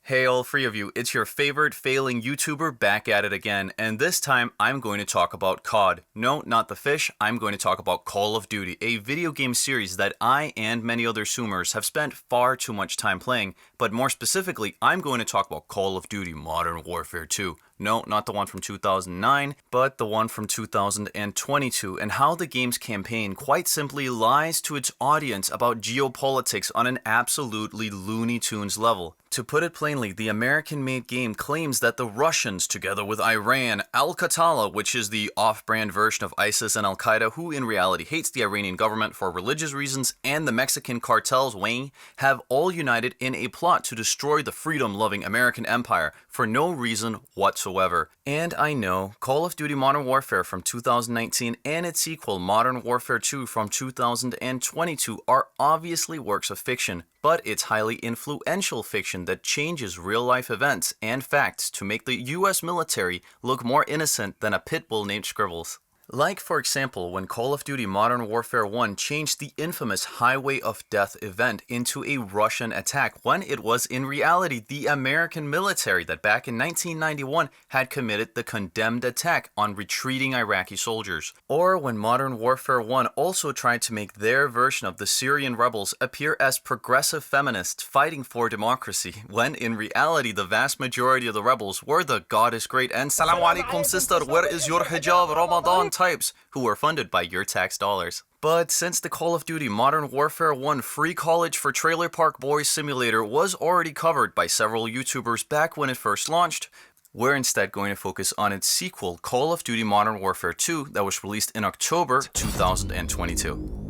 Hey all three of you, it's your favorite failing YouTuber back at it again, and this time I'm going to talk about COD. No, not the fish, I'm going to talk about Call of Duty, a video game series that I and many other Zoomers have spent far too much time playing, but more specifically, I'm going to talk about Call of Duty Modern Warfare 2. No, not the one from 2009, but the one from 2022, and how the game's campaign quite simply lies to its audience about geopolitics on an absolutely Looney Tunes level. To put it plainly, the American-made game claims that the Russians, together with Iran, Al-Qatala, which is the off-brand version of ISIS and Al-Qaeda, who in reality hates the Iranian government for religious reasons, and the Mexican cartels, Wayne, have all united in a plot to destroy the freedom-loving American empire for no reason whatsoever. And I know, Call of Duty Modern Warfare from 2019 and its sequel Modern Warfare 2 from 2022 are obviously works of fiction, but it's highly influential fiction that changes real-life events and facts to make the US military look more innocent than a pit bull named Scribbles. Like, for example, when Call of Duty Modern Warfare 1 changed the infamous Highway of Death event into a Russian attack when it was in reality the American military that back in 1991 had committed the condemned attack on retreating Iraqi soldiers. Or when Modern Warfare 1 also tried to make their version of the Syrian rebels appear as progressive feminists fighting for democracy, when in reality the vast majority of the rebels were the God is great and Salam alaikum sister, where is your hijab Ramadan types who were funded by your tax dollars. But since the Call of Duty Modern Warfare 1 Free College for Trailer Park Boys simulator was already covered by several YouTubers back when it first launched, we're instead going to focus on its sequel, Call of Duty Modern Warfare 2, that was released in October 2022.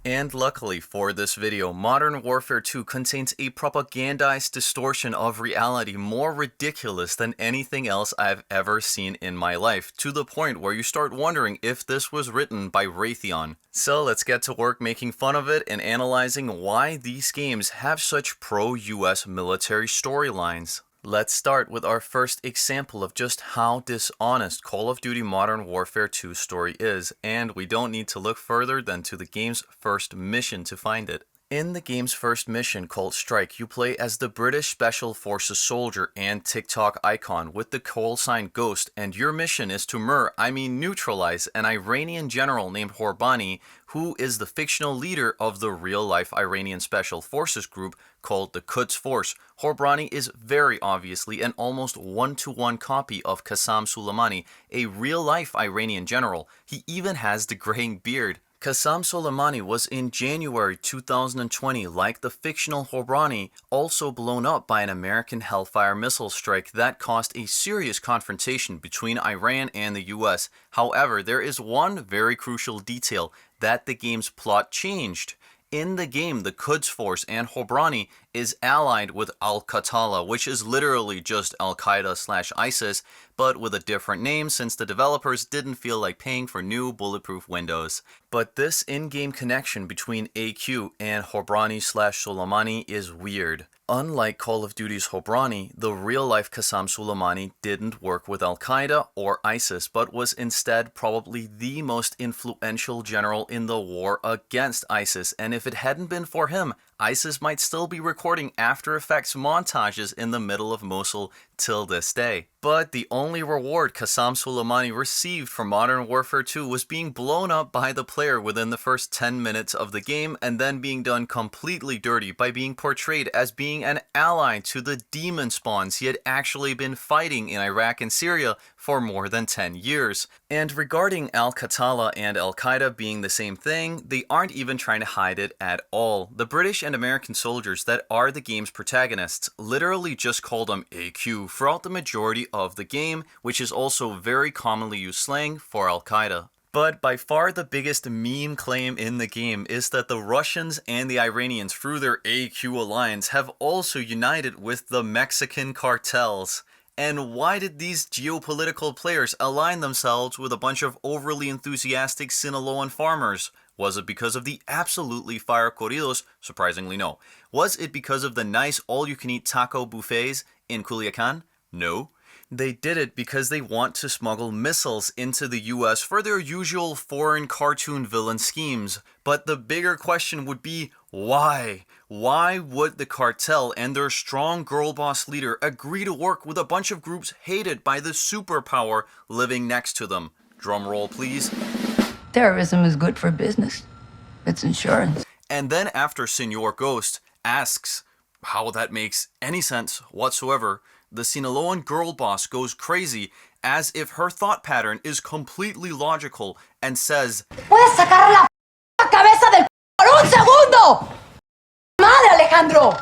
And luckily for this video, Modern Warfare 2 contains a propagandized distortion of reality more ridiculous than anything else I've ever seen in my life, to the point where you start wondering if this was written by Raytheon. So let's get to work making fun of it and analyzing why these games have such pro-US military storylines. Let's start with our first example of just how dishonest Call of Duty Modern Warfare 2 story is, and we don't need to look further than to the game's first mission to find it. In the game's first mission called Strike, you play as the British Special Forces soldier and TikTok icon with the call sign Ghost, and your mission is to neutralize an Iranian general named Horbani, who is the fictional leader of the real-life Iranian Special Forces group called the Quds Force. Horbani is very obviously an almost one-to-one copy of Qassam Soleimani, a real-life Iranian general. He even has the graying beard. Qassam Soleimani was in January 2020, like the fictional Horbani, also blown up by an American Hellfire missile strike that caused a serious confrontation between Iran and the US. However, there is one very crucial detail that the game's plot changed. In the game, the Quds Force and Horbani is allied with Al-Qatala, which is literally just Al-Qaeda/ISIS, but with a different name since the developers didn't feel like paying for new bulletproof windows. But this in-game connection between AQ and Horbani/Soleimani is weird. Unlike Call of Duty's Horbani, the real-life Qassam Soleimani didn't work with Al-Qaeda or ISIS, but was instead probably the most influential general in the war against ISIS, and if it hadn't been for him, ISIS might still be recording After Effects montages in the middle of Mosul till this day. But the only reward Qassam Soleimani received from Modern Warfare 2 was being blown up by the player within the first 10 minutes of the game, and then being done completely dirty by being portrayed as being an ally to the demon spawns he had actually been fighting in Iraq and Syria for more than 10 years. And regarding Al-Qatala and Al-Qaeda being the same thing, they aren't even trying to hide it at all. The British and American soldiers that are the game's protagonists literally just call them AQ throughout the majority of the game, which is also very commonly used slang for Al-Qaeda. But by far the biggest meme claim in the game is that the Russians and the Iranians, through their AQ alliance, have also united with the Mexican cartels. And why did these geopolitical players align themselves with a bunch of overly enthusiastic Sinaloan farmers? Was it because of the absolutely fire corridos? Surprisingly, no. Was it because of the nice all-you-can-eat taco buffets in Culiacan? No. They did it because they want to smuggle missiles into the US for their usual foreign cartoon villain schemes. But the bigger question would be, why? Why would the cartel and their strong girl boss leader agree to work with a bunch of groups hated by the superpower living next to them? Drum roll, please. Terrorism is good for business. It's insurance. And then after Senor Ghost asks how that makes any sense whatsoever, the Sinaloan girl boss goes crazy as if her thought pattern is completely logical and says, ¿Puedes sacar la cabeza del por un segundo? Madre, Alejandro!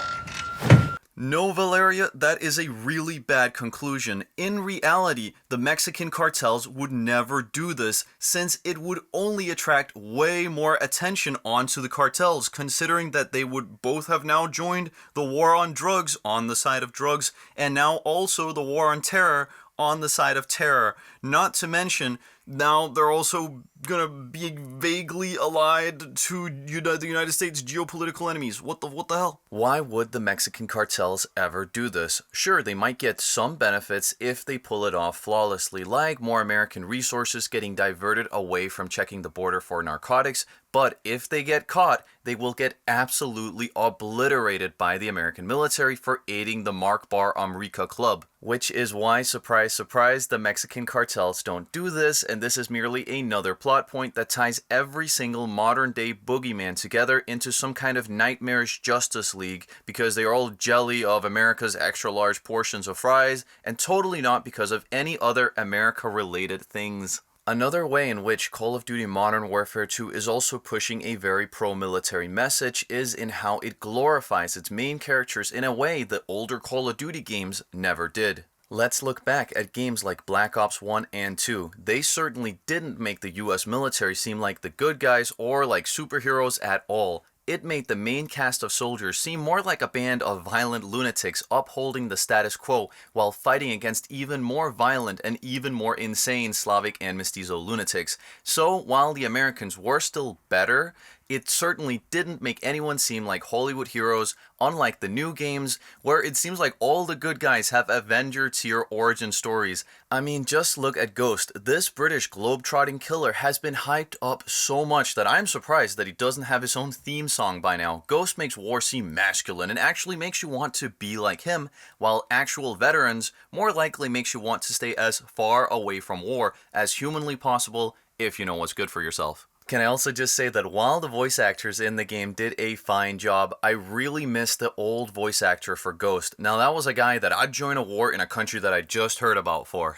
No, Valeria, that is a really bad conclusion. In reality, the Mexican cartels would never do this, since it would only attract way more attention onto the cartels, considering that they would both have now joined the war on drugs on the side of drugs, and now also the war on terror on the side of terror. Not to mention, now they're also gonna be vaguely allied to the United States geopolitical enemies. What the hell? Why would the Mexican cartels ever do this? Sure, they might get some benefits if they pull it off flawlessly, like more American resources getting diverted away from checking the border for narcotics, but if they get caught, they will get absolutely obliterated by the American military for aiding the Mark Bar Amrica Club. Which is why, surprise, surprise, the Mexican cartels don't do this, and this is merely another plot point that ties every single modern day boogeyman together into some kind of nightmarish Justice League, because they are all jelly of America's extra large portions of fries, and totally not because of any other America related things. Another way in which Call of Duty Modern Warfare 2 is also pushing a very pro-military message is in how it glorifies its main characters in a way that older Call of Duty games never did. Let's look back at games like Black Ops 1 and 2. They certainly didn't make the US military seem like the good guys or like superheroes at all. It made the main cast of soldiers seem more like a band of violent lunatics upholding the status quo while fighting against even more violent and even more insane Slavic and Mestizo lunatics. So while the Americans were still better, it certainly didn't make anyone seem like Hollywood heroes, unlike the new games, where it seems like all the good guys have Avenger tier origin stories. I mean, just look at Ghost. This British globe-trotting killer has been hyped up so much that I'm surprised that he doesn't have his own theme song by now. Ghost makes war seem masculine and actually makes you want to be like him, while actual veterans more likely makes you want to stay as far away from war as humanly possible if you know what's good for yourself. Can I also just say that while the voice actors in the game did a fine job, I really miss the old voice actor for Ghost. Now that was a guy that I'd join a war in a country that I just heard about for.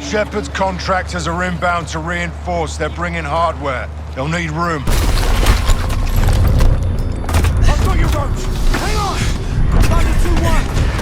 Shepard's contractors are inbound to reinforce. They're bringing hardware. They'll need room. I've got your ropes! Hang on! Thunder 2-1!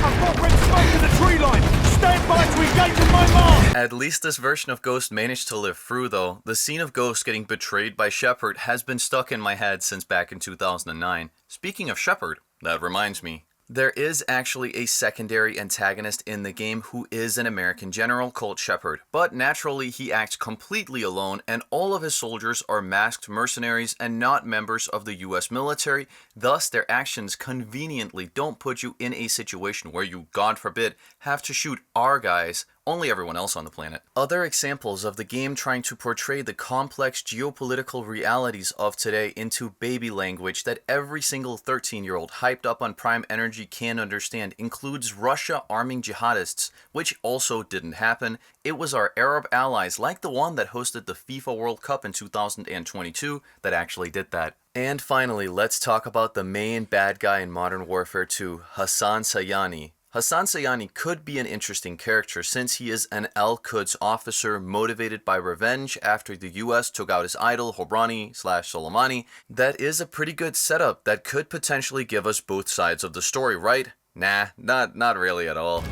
I've got red smoke in the tree line! Stand by to engage with my mark! At least this version of Ghost managed to live through though. The scene of Ghost getting betrayed by Shepard has been stuck in my head since back in 2009. Speaking of Shepard, that reminds me. There is actually a secondary antagonist in the game who is an American general called Shepard, but naturally he acts completely alone and all of his soldiers are masked mercenaries and not members of the US military, thus their actions conveniently don't put you in a situation where you, God forbid, have to shoot our guys, only everyone else on the planet. Other examples of the game trying to portray the complex geopolitical realities of today into baby language that every single 13-year-old hyped up on Prime Energy can understand includes Russia arming jihadists, which also didn't happen. It was our Arab allies like the one that hosted the FIFA World Cup in 2022 that actually did that. And finally, let's talk about the main bad guy in Modern Warfare 2, Hassan Sayani. Hassan Sayani could be an interesting character since he is an Al-Quds officer motivated by revenge after the US took out his idol Hobrani/Soleimani. That is a pretty good setup that could potentially give us both sides of the story, right? Nah, not really at all.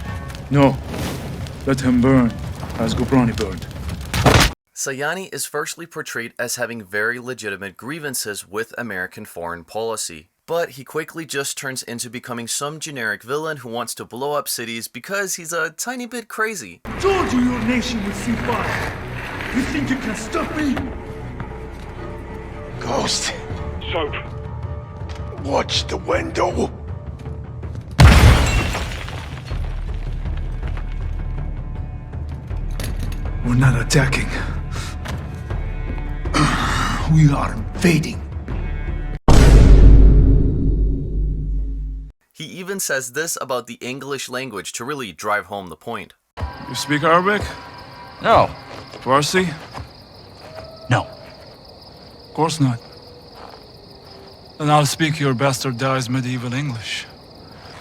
No, let him burn as Ghobrani burned. Sayani is firstly portrayed as having very legitimate grievances with American foreign policy. But he quickly just turns into becoming some generic villain who wants to blow up cities because he's a tiny bit crazy. Told you your nation would see fire! You think you can stop me? Ghost, Soap. watch the window. We're not attacking. We are invading. even says this about the English language to really drive home the point. You speak Arabic? No. Farsi? No. Of course not. Then I'll speak your bastardized medieval English.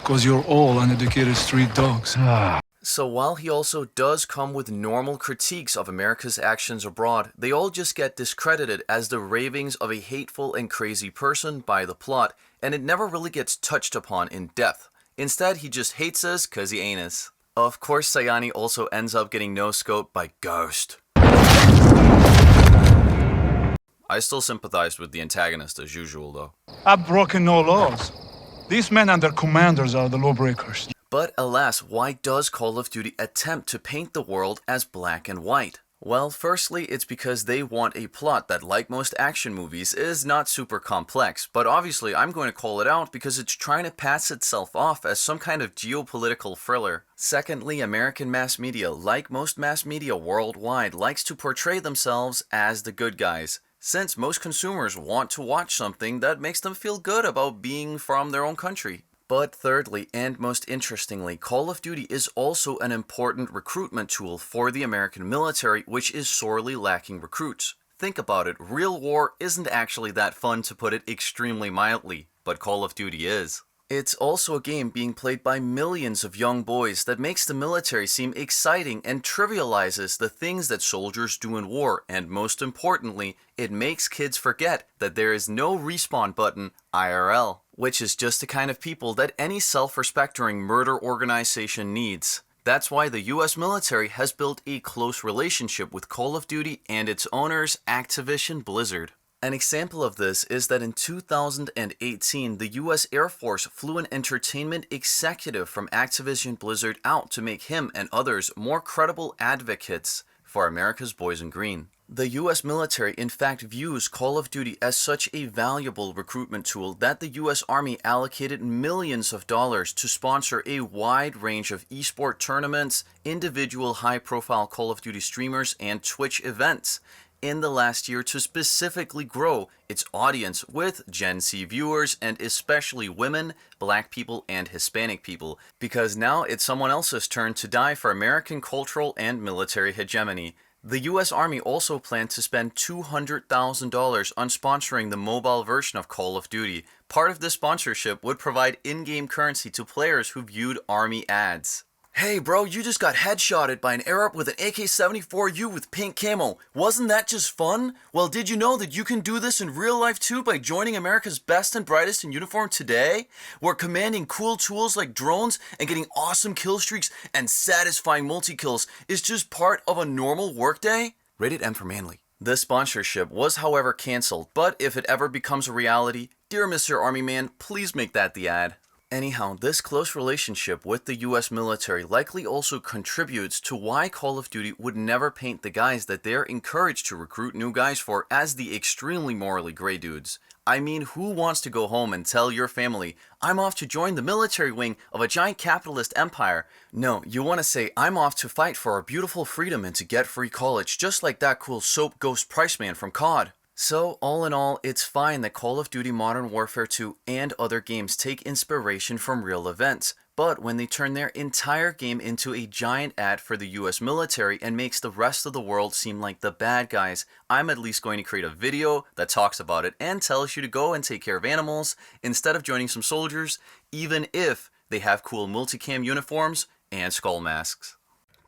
Because you're all uneducated street dogs. So while he also does come with normal critiques of America's actions abroad, they all just get discredited as the ravings of a hateful and crazy person by the plot, and it never really gets touched upon in depth. Instead, he just hates us cause he ain't us. Of course, Sayani also ends up getting no-scoped by Ghost. I still sympathized with the antagonist as usual though. I've broken no laws. These men and their commanders are the lawbreakers. But alas, why does Call of Duty attempt to paint the world as black and white? Well, firstly, it's because they want a plot that, like most action movies, is not super complex. But obviously, I'm going to call it out because it's trying to pass itself off as some kind of geopolitical thriller. Secondly, American mass media, like most mass media worldwide, likes to portray themselves as the good guys, since most consumers want to watch something that makes them feel good about being from their own country. But thirdly, and most interestingly, Call of Duty is also an important recruitment tool for the American military, which is sorely lacking recruits. Think about it, real war isn't actually that fun, to put it extremely mildly, but Call of Duty is. It's also a game being played by millions of young boys that makes the military seem exciting and trivializes the things that soldiers do in war, and most importantly, it makes kids forget that there is no respawn button IRL, which is just the kind of people that any self-respecting murder organization needs. That's why the US military has built a close relationship with Call of Duty and its owners, Activision Blizzard. An example of this is that in 2018, the US Air Force flew an entertainment executive from Activision Blizzard out to make him and others more credible advocates for America's boys in green. The US military in fact views Call of Duty as such a valuable recruitment tool that the US Army allocated millions of dollars to sponsor a wide range of esport tournaments, individual high-profile Call of Duty streamers, and Twitch events in the last year to specifically grow its audience with Gen Z viewers, and especially women, black people, and Hispanic people, because now it's someone else's turn to die for American cultural and military hegemony. The US Army also planned to spend $200,000 on sponsoring the mobile version of Call of Duty. Part of this sponsorship would provide in-game currency to players who viewed Army ads. Hey bro, you just got headshotted by an Arab with an AK-74U with pink camo. Wasn't that just fun? Well, did you know that you can do this in real life too by joining America's best and brightest in uniform today? Where commanding cool tools like drones and getting awesome kill streaks and satisfying multi-kills is just part of a normal workday? Rated M for manly. This sponsorship was however cancelled, but if it ever becomes a reality, dear Mr. Army Man, please make that the ad. Anyhow, this close relationship with the US military likely also contributes to why Call of Duty would never paint the guys that they're encouraged to recruit new guys for as the extremely morally gray dudes. I mean, who wants to go home and tell your family, I'm off to join the military wing of a giant capitalist empire? No, you want to say, I'm off to fight for our beautiful freedom and to get free college, just like that cool soap ghost Priceman from COD. So, all in all, it's fine that Call of Duty Modern Warfare 2 and other games take inspiration from real events, but when they turn their entire game into a giant ad for the US military and makes the rest of the world seem like the bad guys, I'm at least going to create a video that talks about it and tells you to go and take care of animals instead of joining some soldiers, even if they have cool multicam uniforms and skull masks.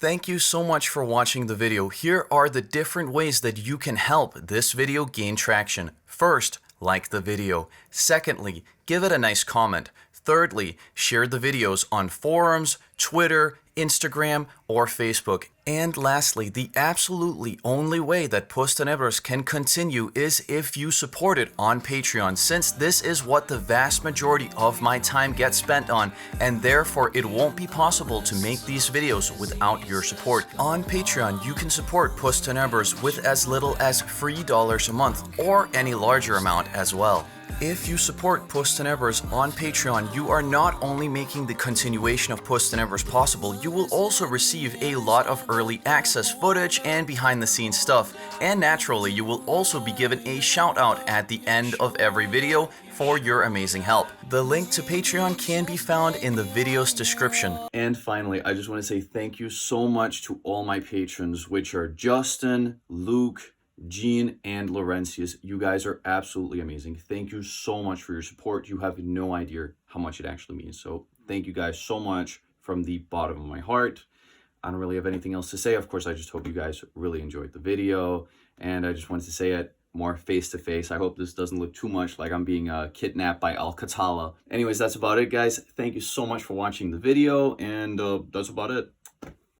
Thank you so much for watching the video. Here are the different ways that you can help this video gain traction. First, like the video. Secondly, give it a nice comment. Thirdly, share the videos on forums, Twitter, Instagram, or Facebook. And lastly, the absolutely only way that Pus Tenebras can continue is if you support it on Patreon, since this is what the vast majority of my time gets spent on, and therefore it won't be possible to make these videos without your support. On Patreon, you can support Pus Tenebras with as little as $3 a month, or any larger amount as well. If you support Postenevers on Patreon, you are not only making the continuation of Postenevers possible, you will also receive a lot of early access footage and behind the scenes stuff. And naturally, you will also be given a shout out at the end of every video for your amazing help. The link to Patreon can be found in the video's description. And finally, I just want to say thank you so much to all my patrons, which are Justin, Luke, Gene, and Laurentius. You guys are absolutely amazing. Thank you so much for your support. You have no idea how much it actually means. So thank you guys so much from the bottom of my heart. I don't really have anything else to say. Of course, I just hope you guys really enjoyed the video. And I just wanted to say it more face to face. I hope this doesn't look too much like I'm being kidnapped by Al-Qatala. Anyways, that's about it, guys. Thank you so much for watching the video. And that's about it.